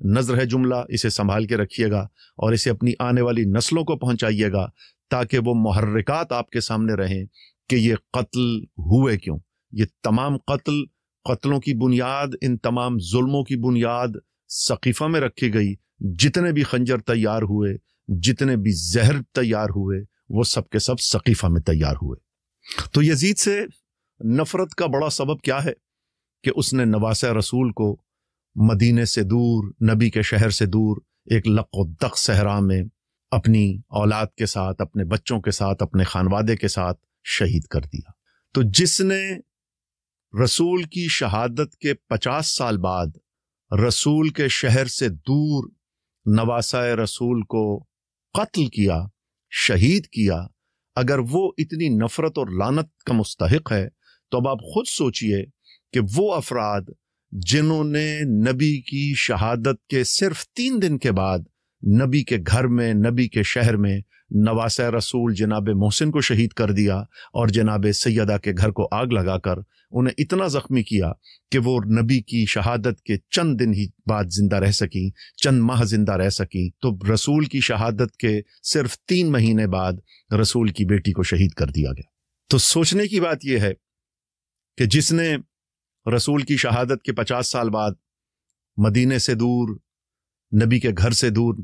نظر ہے جملہ، اسے سنبھال کے رکھیے گا اور اسے اپنی آنے والی نسلوں کو پہنچائیے گا تاکہ وہ محرکات آپ کے سامنے رہیں کہ یہ قتل ہوئے کیوں. یہ تمام قتلوں کی بنیاد، ان تمام ظلموں کی بنیاد سقیفہ میں رکھی گئی. جتنے بھی خنجر تیار ہوئے، جتنے بھی زہر تیار ہوئے، وہ سب کے سب سقیفہ میں تیار ہوئے. تو یزید سے نفرت کا بڑا سبب کیا ہے کہ اس نے نواسہ رسول کو مدینے سے دور، نبی کے شہر سے دور، ایک لق و دق صحرا میں اپنی اولاد کے ساتھ، اپنے بچوں کے ساتھ، اپنے خانوادے کے ساتھ شہید کر دیا. تو جس نے رسول کی شہادت کے 50 سال بعد رسول کے شہر سے دور نواسہ رسول کو قتل کیا، شہید کیا، اگر وہ اتنی نفرت اور لعنت کا مستحق ہے تو اب آپ خود سوچئے کہ وہ افراد جنہوں نے نبی کی شہادت کے صرف 3 دن کے بعد نبی کے گھر میں، نبی کے شہر میں نواسہ رسول جناب محسن کو شہید کر دیا اور جناب سیدہ کے گھر کو آگ لگا کر انہیں اتنا زخمی کیا کہ وہ نبی کی شہادت کے چند دن ہی بعد زندہ رہ سکیں، چند ماہ زندہ رہ سکیں. تو رسول کی شہادت کے صرف 3 مہینے بعد رسول کی بیٹی کو شہید کر دیا گیا. تو سوچنے کی بات یہ ہے کہ جس نے رسول کی شہادت کے 50 سال بعد مدینے سے دور، نبی کے گھر سے دور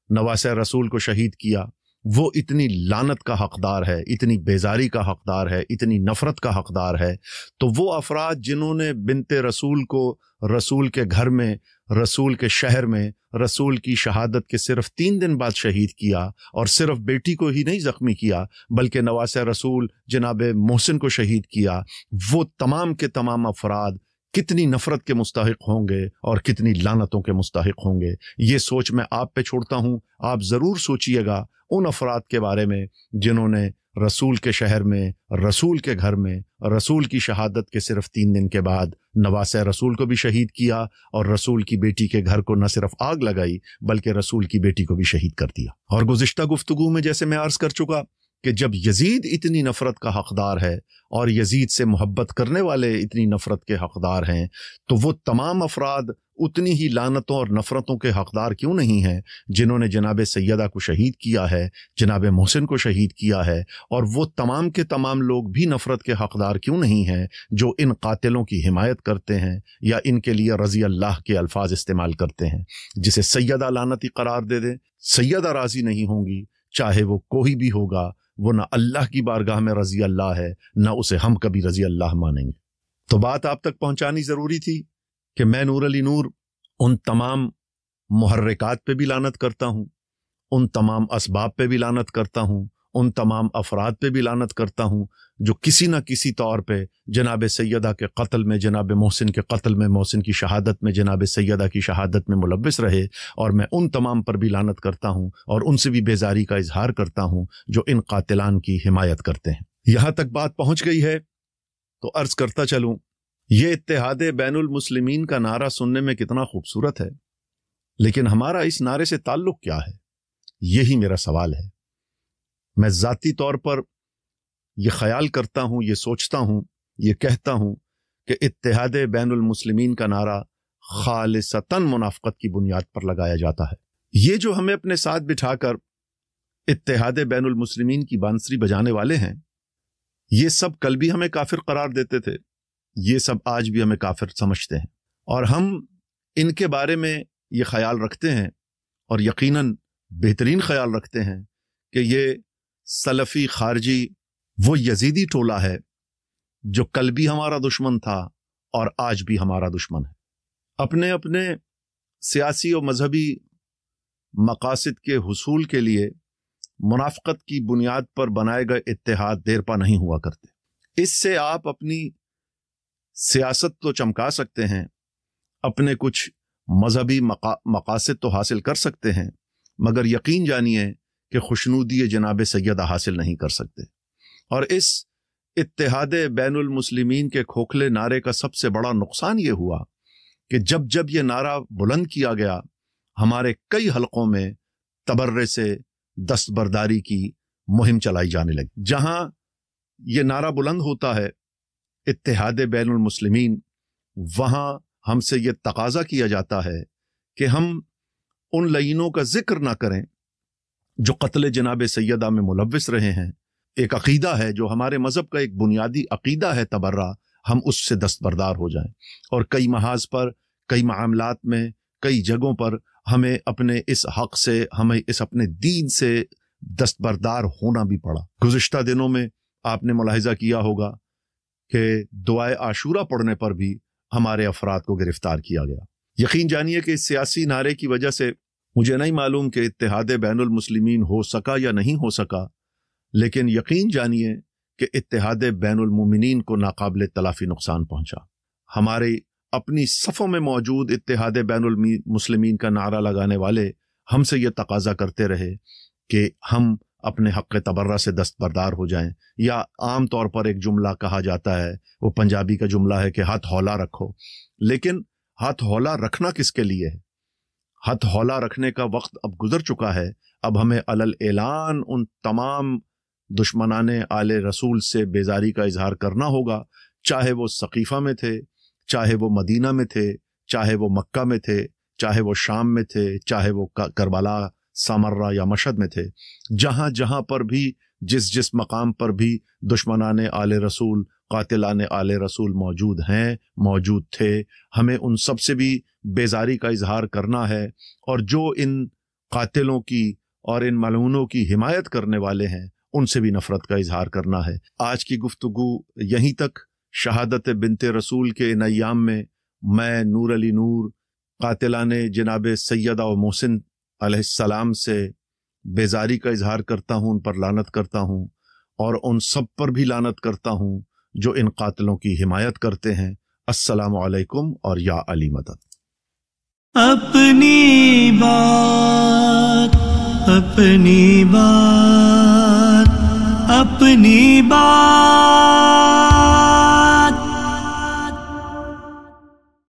نواسہ رسول کو شہید کیا، وہ اتنی لعنت کا حقدار ہے، اتنی بیزاری کا حقدار ہے، اتنی نفرت کا حقدار ہے. تو وہ افراد جنہوں نے بنت رسول کو رسول کے گھر میں، رسول کے شہر میں رسول کی شہادت کے صرف 3 دن بعد شہید کیا، اور صرف بیٹی کو ہی نہیں زخمی کیا بلکہ نواسہ رسول جناب محسن کو شہید کیا، وہ تمام کے تمام افراد کتنی نفرت کے مستحق ہوں گے اور کتنی لعنتوں کے مستحق ہوں گے. یہ سوچ میں آپ پہ چھوڑتا ہوں. آپ ضرور سوچئے گا ان افراد کے بارے میں جنہوں نے رسول کے شہر میں، رسول کے گھر میں رسول کی شہادت کے صرف 3 دن کے بعد نواسہ رسول کو بھی شہید کیا اور رسول کی بیٹی کے گھر کو نہ صرف آگ لگائی بلکہ رسول کی بیٹی کو بھی شہید کر دیا. اور گزشتہ گفتگو میں جیسے میں عرض کر چکا کہ جب یزید اتنی نفرت کا حقدار ہے اور یزید سے محبت کرنے والے اتنی نفرت کے حقدار ہیں تو وہ تمام افراد اتنی ہی لعنتوں اور نفرتوں کے حقدار کیوں نہیں ہیں جنہوں نے جناب سیدہ کو شہید کیا ہے، جناب محسن کو شہید کیا ہے. اور وہ تمام کے تمام لوگ بھی نفرت کے حقدار کیوں نہیں ہیں جو ان قاتلوں کی حمایت کرتے ہیں یا ان کے لیے رضی اللہ کے الفاظ استعمال کرتے ہیں. جسے سیدہ لعنتی قرار دے دیں، سیدہ راضی نہیں ہوں گی چاہے وہ کوئی بھی ہوگا، وہ نہ اللہ کی بارگاہ میں رضی اللہ ہے، نہ اسے ہم کبھی رضی اللہ مانیں گے. تو بات آپ تک پہنچانی ضروری تھی کہ میں نور علی نور ان تمام محرکات پہ بھی لعنت کرتا ہوں، ان تمام اسباب پہ بھی لعنت کرتا ہوں، ان تمام افراد پہ بھی لعنت کرتا ہوں جو کسی نہ کسی طور پہ جناب سیدہ کے قتل میں، جناب محسن کے قتل میں، محسن کی شہادت میں، جناب سیدہ کی شہادت میں ملوث رہے. اور میں ان تمام پر بھی لعنت کرتا ہوں اور ان سے بھی بیزاری کا اظہار کرتا ہوں جو ان قاتلان کی حمایت کرتے ہیں. یہاں تک بات پہنچ گئی ہے تو عرض کرتا چلوں، یہ اتحاد بین المسلمین کا نعرہ سننے میں کتنا خوبصورت ہے، لیکن ہمارا اس نعرے سے تعلق کیا ہے؟ یہی میرا سوال ہے. میں ذاتی طور پر یہ خیال کرتا ہوں، یہ سوچتا ہوں، یہ کہتا ہوں کہ اتحاد بین المسلمین کا نعرہ خالصتاً منافقت کی بنیاد پر لگایا جاتا ہے. یہ جو ہمیں اپنے ساتھ بٹھا کر اتحاد بین المسلمین کی بانسری بجانے والے ہیں، یہ سب کل بھی ہمیں کافر قرار دیتے تھے، یہ سب آج بھی ہمیں کافر سمجھتے ہیں، اور ہم ان کے بارے میں یہ خیال رکھتے ہیں اور یقیناً بہترین خیال رکھتے ہیں کہ یہ سلفی خارجی وہ یزیدی ٹولہ ہے جو کل بھی ہمارا دشمن تھا اور آج بھی ہمارا دشمن ہے. اپنے اپنے سیاسی و مذہبی مقاصد کے حصول کے لیے منافقت کی بنیاد پر بنائے گئے اتحاد دیر پا نہیں ہوا کرتے. اس سے آپ اپنی سیاست تو چمکا سکتے ہیں، اپنے کچھ مذہبی مقاصد تو حاصل کر سکتے ہیں، مگر یقین جانیے کہ خوشنودی جناب سیدہ حاصل نہیں کر سکتے. اور اس اتحاد بین المسلمین کے کھوکھلے نعرے کا سب سے بڑا نقصان یہ ہوا کہ جب جب یہ نعرہ بلند کیا گیا، ہمارے کئی حلقوں میں تبرے سے دستبرداری کی مہم چلائی جانے لگی. جہاں یہ نعرہ بلند ہوتا ہے اتحاد بین المسلمین، وہاں ہم سے یہ تقاضا کیا جاتا ہے کہ ہم ان لعینوں کا ذکر نہ کریں جو قتل جناب سیدہ میں ملوث رہے ہیں۔ ایک عقیدہ ہے جو ہمارے مذہب کا ایک بنیادی عقیدہ ہے تبرہ، ہم اس سے دستبردار ہو جائیں، اور کئی محاذ پر، کئی معاملات میں، کئی جگہوں پر ہمیں اپنے اس حق سے، ہمیں اس اپنے دین سے دستبردار ہونا بھی پڑا۔ گزشتہ دنوں میں آپ نے ملاحظہ کیا ہوگا کہ دعائے عاشورہ پڑھنے پر بھی ہمارے افراد کو گرفتار کیا گیا۔ یقین جانیے کہ اس سیاسی نعرے کی وجہ سے مجھے نہیں معلوم کہ اتحاد بین المسلمین ہو سکا یا نہیں ہو سکا، لیکن یقین جانیے کہ اتحاد بین المومنین کو ناقابل تلافی نقصان پہنچا۔ ہمارے اپنی صفوں میں موجود اتحاد بین المسلمین کا نعرہ لگانے والے ہم سے یہ تقاضا کرتے رہے کہ ہم اپنے حق تبرہ سے دستبردار ہو جائیں، یا عام طور پر ایک جملہ کہا جاتا ہے، وہ پنجابی کا جملہ ہے کہ ہاتھ ہولا رکھو۔ لیکن ہاتھ ہولا رکھنا کس کے لیے ہے؟ ہاتھ ہولا رکھنے کا وقت اب گزر چکا ہے۔ اب ہمیں علل اعلان ان تمام دشمنان آل رسول سے بیزاری کا اظہار کرنا ہوگا، چاہے وہ ثقیفہ میں تھے، چاہے وہ مدینہ میں تھے، چاہے وہ مکہ میں تھے، چاہے وہ شام میں تھے، چاہے وہ کربلا، سامرہ یا مشہد میں تھے۔ جہاں جہاں پر بھی، جس مقام پر بھی دشمنان آل رسول، قاتلان آل رسول موجود ہیں، موجود تھے، ہمیں ان سب سے بھی بیزاری کا اظہار کرنا ہے، اور جو ان قاتلوں کی اور ان ملعونوں کی حمایت کرنے والے ہیں ان سے بھی نفرت کا اظہار کرنا ہے۔ آج کی گفتگو یہیں تک۔ شہادت بنت رسول کے ان ایام میں میں نور علی نور قاتلان جناب سیدہ و محسن علیہ السلام سے بیزاری کا اظہار کرتا ہوں، ان پر لعنت کرتا ہوں، اور ان سب پر بھی لعنت کرتا ہوں جو ان قاتلوں کی حمایت کرتے ہیں۔ السلام علیکم اور یا علی مدد۔ اپنی بات اپنی بات اپنی بات